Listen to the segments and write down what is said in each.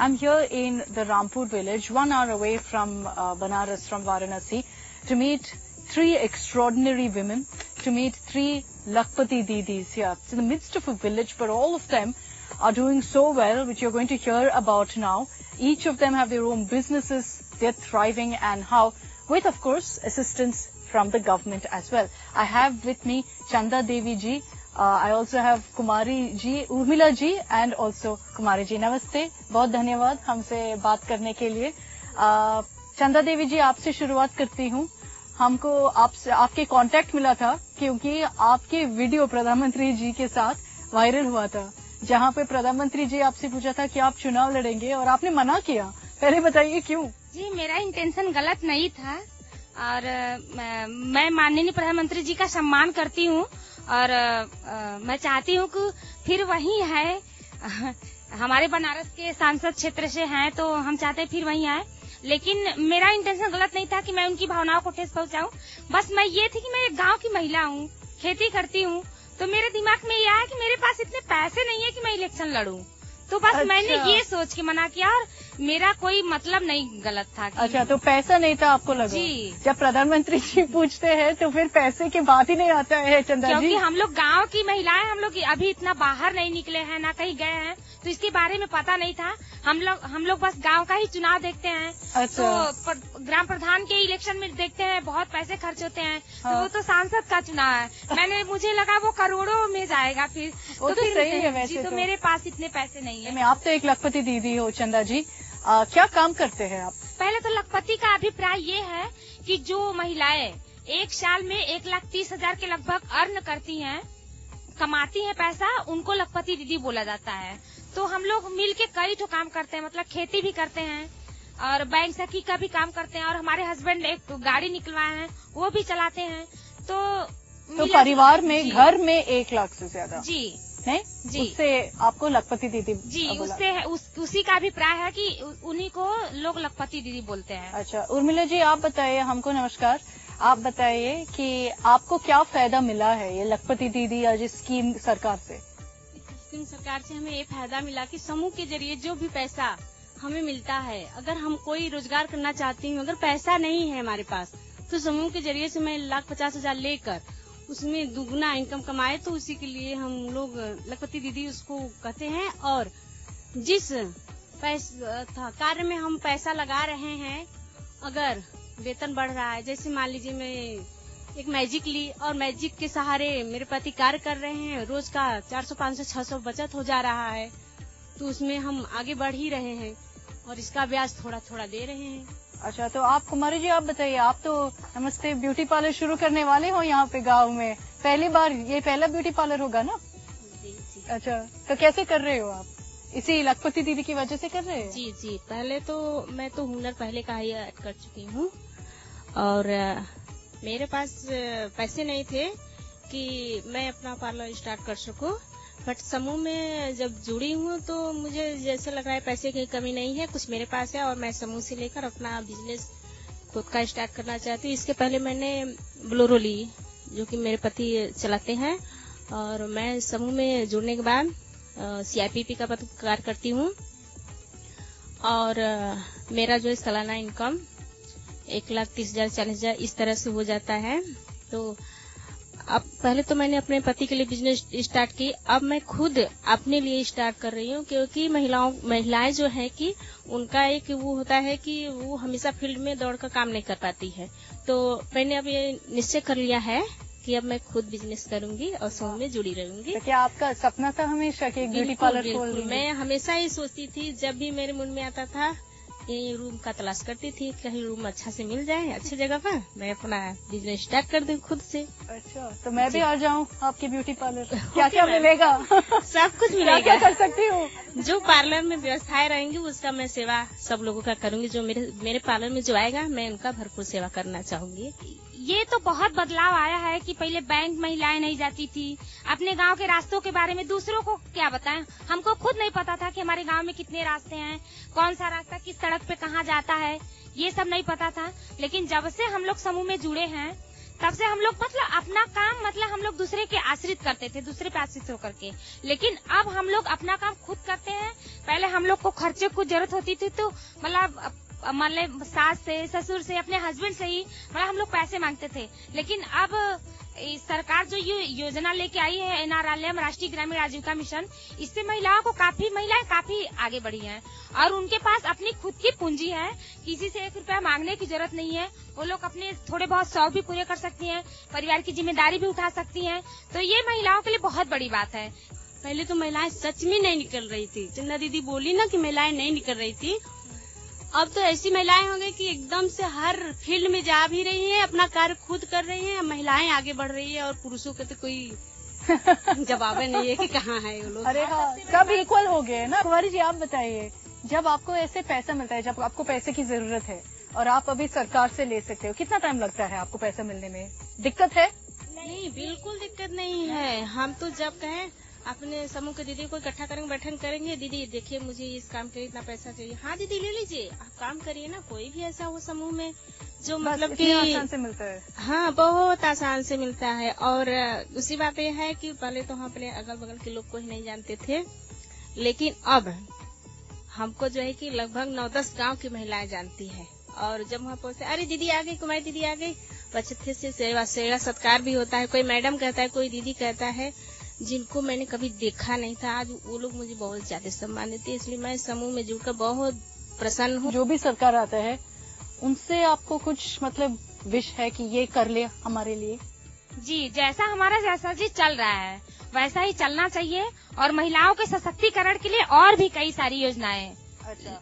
I'm here in the Rampur village, 1 hour away from Banaras, from Varanasi, to meet 3 extraordinary women, to meet 3 Lakhpati Didis here. It's in the midst of a village, but all of them are doing so well, which you're going to hear about now. Each of them have their own businesses, they're thriving, and how, with of course assistance from the government as well. I have with me Chanda Devi ji. I also have Kumari ji, Urmila ji, and also Kumari ji. Namaste, बहुत धन्यवाद हमसे बात करने के लिए. चंदा देवी जी, आपसे शुरुआत करती हूँ. हमको आपसे आपके कांटेक्ट मिला था क्योंकि आपके वीडियो प्रधानमंत्री जी के साथ वायरल हुआ था, जहाँ पे प्रधानमंत्री जी आपसे पूछा था कि आप चुनाव लड़ेंगे और आपने मना किया. पहले बताइए क्यों? जी, मेरा इंटेंशन गलत नहीं था और मैं माननीय प्रधानमंत्री जी का सम्मान करती हूँ और मैं चाहती हूँ कि फिर वही है, हमारे बनारस के सांसद क्षेत्र से हैं तो हम चाहते हैं फिर वही आए. लेकिन मेरा इंटेंशन गलत नहीं था कि मैं उनकी भावनाओं को ठेस पहुंचाऊं. बस मैं ये थी कि मैं एक गांव की महिला हूँ, खेती करती हूँ, तो मेरे दिमाग में ये आया कि मेरे पास इतने पैसे नहीं है कि मैं इलेक्शन लड़ूं. तो बस मैंने ये सोच के मना किया और मेरा कोई मतलब नहीं गलत था. अच्छा, तो पैसा नहीं था आपको लगा? जी. जब प्रधानमंत्री जी पूछते हैं तो फिर पैसे की बात ही नहीं आता है चंदा जी. क्योंकि हम लोग गांव की महिलाएं, हम लोग अभी इतना बाहर नहीं निकले हैं, ना कहीं गए हैं, तो इसके बारे में पता नहीं था. हम लोग बस गांव का ही चुनाव देखते हैं. अच्छा. तो ग्राम प्रधान के इलेक्शन में देखते हैं बहुत पैसे खर्च होते हैं. हाँ. तो वो तो सांसद का चुनाव है. मुझे लगा वो करोड़ों में जाएगा. फिर तो सही है वैसे. तो मेरे पास इतने पैसे नहीं है. आप तो एक लखपति दीदी हो चंदा जी, क्या काम करते हैं आप? पहले तो लखपति का अभिप्राय ये है कि जो महिलाएं एक साल में 1,30,000 के लगभग अर्न करती हैं, कमाती हैं पैसा, उनको लखपति दीदी बोला जाता है. तो हम लोग मिल के कई ठो काम करते हैं, मतलब खेती भी करते हैं और बैंक सखी का भी काम करते हैं और हमारे हस्बैंड एक गाड़ी निकलवाए हैं, वो भी चलाते हैं. तो परिवार में घर में 1 लाख से ज्यादा जी नहीं जी, उससे आपको लखपति दीदी जी, उससे उसी का अभिप्राय है कि उन्हीं को लोग लखपति दीदी बोलते हैं. अच्छा, उर्मिला जी आप बताइए हमको. नमस्कार. आप बताइए कि आपको क्या फायदा मिला है ये लखपति दीदी या जिस स्कीम सरकार से? स्कीम सरकार से हमें ये फायदा मिला कि समूह के जरिए जो भी पैसा हमें मिलता है, अगर हम कोई रोजगार करना चाहती हूँ, अगर पैसा नहीं है हमारे पास, तो समूह के जरिए से मैं 1,50,000 लेकर उसमें दुगुना इनकम कमाए, तो उसी के लिए हम लोग लखपति दीदी उसको कहते हैं. और जिस कार्य में हम पैसा लगा रहे हैं, अगर वेतन बढ़ रहा है, जैसे मान लीजिए मैं एक मैजिक ली और मैजिक के सहारे मेरे पति कार्य कर रहे हैं, रोज का 400, 500, 600 बचत हो जा रहा है, तो उसमें हम आगे बढ़ ही रहे हैं और इसका ब्याज थोड़ा थोड़ा दे रहे हैं. अच्छा, तो आप कुमारी जी आप बताइए, आप तो नमस्ते ब्यूटी पार्लर शुरू करने वाले हो यहाँ पे गांव में, पहली बार, ये पहला ब्यूटी पार्लर होगा ना? जी जी. अच्छा, तो कैसे कर रहे हो आप? इसी लखपति दीदी की वजह से कर रहे हैं? जी जी. पहले तो मैं तो हुनर पहले का ही ऐड कर चुकी हूँ और मेरे पास पैसे नहीं थे कि मैं अपना पार्लर स्टार्ट कर सकूँ, बट समूह में जब जुड़ी हूँ तो मुझे जैसे लग रहा है पैसे की कमी नहीं है, कुछ मेरे पास है और मैं समूह से लेकर अपना बिजनेस खुद का स्टार्ट करना चाहती हूँ. इसके पहले मैंने बोलेरो ली, जो कि मेरे पति चलाते हैं, और मैं समूह में जुड़ने के बाद CIPP का कार्य करती हूँ और मेरा जो है सालाना इनकम 1,30,000, 40,000 इस तरह से हो जाता है. तो अब पहले तो मैंने अपने पति के लिए बिजनेस स्टार्ट की, अब मैं खुद अपने लिए स्टार्ट कर रही हूँ, क्योंकि महिलाएं जो है कि उनका एक वो होता है कि वो हमेशा फील्ड में दौड़ कर काम नहीं कर पाती है. तो मैंने अब ये निश्चय कर लिया है कि अब मैं खुद बिजनेस करूंगी और समूह में जुड़ी रहूंगी. तो क्या आपका सपना था हमेशा कि ब्यूटी पार्लर खोल लूंगी? मैं हमेशा ही सोचती थी, जब भी मेरे मन में आता था यही रूम का तलाश करती थी, कहीं रूम अच्छा से मिल जाए, अच्छी जगह पर मैं अपना बिजनेस स्टार्ट कर दूं खुद से. अच्छा, तो मैं भी आ जाऊं आपके ब्यूटी पार्लर? क्या क्या मिलेगा? सब कुछ मिलेगा. क्या कर सकती हूँ? जो पार्लर में व्यवसाय रहेंगी उसका मैं सेवा सब लोगों का करूंगी. जो मेरे पार्लर में जो आएगा मैं उनका भरपूर सेवा करना चाहूंगी. ये तो बहुत बदलाव आया है कि पहले बैंक महिलाएं नहीं जाती थी. अपने गांव के रास्तों के बारे में दूसरों को क्या बताएं, हमको खुद नहीं पता था कि हमारे गांव में कितने रास्ते हैं, कौन सा रास्ता किस सड़क पे कहाँ जाता है, ये सब नहीं पता था. लेकिन जब से हम लोग समूह में जुड़े हैं, तब से हम लोग अपना काम हम लोग दूसरे के आश्रित करते थे, दूसरे पे आश्रित होकर के. लेकिन अब हम लोग अपना काम खुद करते हैं, पहले हम लोग को खर्चे को जरूरत होती थी तो मतलब सास से, ससुर से, अपने हस्बैंड से ही मतलब हम लोग पैसे मांगते थे। लेकिन अब सरकार जो ये योजना लेके आई है NRLM, राष्ट्रीय ग्रामीण आजीविका मिशन, इससे महिलाएं काफी आगे बढ़ी हैं और उनके पास अपनी खुद की पूंजी है। किसी से 1 रुपया मांगने की जरूरत नहीं है। वो लोग अपने थोड़े बहुत शौक भी पूरे कर सकती हैं, परिवार की जिम्मेदारी भी उठा सकती हैं। तो ये महिलाओं के लिए बहुत बड़ी बात है। पहले तो महिलाएं सच में नहीं निकल रही थी। चंदा दीदी बोली ना कि महिलाएं नहीं निकल रही थी, अब तो ऐसी महिलाएं हो गई कि एकदम से हर फील्ड में जा भी रही हैं, अपना कार्य खुद कर रही हैं। महिलाएं आगे बढ़ रही है और पुरुषों के तो कोई जवाब नहीं है कि कहाँ है वो लोग। अरे हाँ, सब इक्वल हो गए ना। कुंवारी जी आप बताइए, जब आपको ऐसे पैसा मिलता है, जब आपको पैसे की जरूरत है और आप अभी सरकार से ले सकते हो, कितना टाइम लगता है आपको पैसा मिलने में? दिक्कत है? नहीं, बिल्कुल दिक्कत नहीं है। हम तो जब कहें अपने समूह के दीदी को इकट्ठा करेंगे, बैठन करेंगे, दीदी देखिए मुझे इस काम के लिए इतना पैसा चाहिए। हाँ दीदी ले लीजिए, आप काम करिए ना। कोई भी ऐसा हो समूह में जो मतलब कि आसान से मिलता है। हाँ, बहुत आसान से मिलता है। और दूसरी बात यह है कि पहले तो हम अपने अगल बगल के लोग को ही नहीं जानते थे, लेकिन अब हमको जो है कि लगभग 9-10 गाँव की महिलाएं जानती है। और जब वहाँ पहुंचे, अरे दीदी आ गई, कुमारी दीदी आ गई, अच्छे से सेवा सत्कार भी होता है। कोई मैडम कहता है, कोई दीदी कहता है। जिनको मैंने कभी देखा नहीं था, आज वो लोग मुझे बहुत ज्यादा सम्मान देते हैं। इसलिए मैं समूह में जुड़कर बहुत प्रसन्न हूँ। जो भी सरकार आता है उनसे आपको कुछ मतलब विश है कि ये कर ले हमारे लिए? जी, जैसा जी चल रहा है वैसा ही चलना चाहिए और महिलाओं के सशक्तिकरण के लिए और भी कई सारी योजनाएं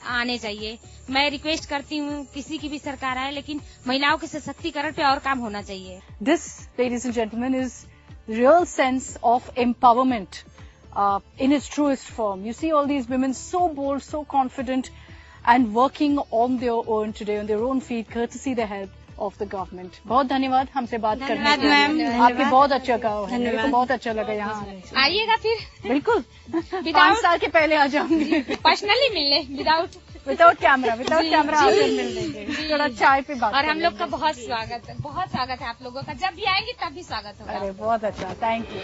आने चाहिए। मैं रिक्वेस्ट करती हूँ किसी की भी सरकार आए, लेकिन महिलाओं के सशक्तिकरण पे और काम होना चाहिए। This, ladies and gentleman, is real sense of empowerment in its truest form. You see all these women so bold, so confident and working on their own today, on their own feet, courtesy the help of the government. बहुत धन्यवाद हमसे बात करने के लिए। आपके बहुत अच्छा गाँव है, मेरे को बहुत अच्छा लगा यहाँ आने से। आइएगा फिर। बिल्कुल 5 साल के पहले आ जाऊंगी। पर्सनली मिलने, विदाउट कैमरा आपसे मिल लेंगे, थोड़ा चाय पे बात। और हम लोग का बहुत स्वागत है आप लोगों का। जब भी आएंगे तब भी स्वागत होगा। अरे बहुत अच्छा, थैंक यू।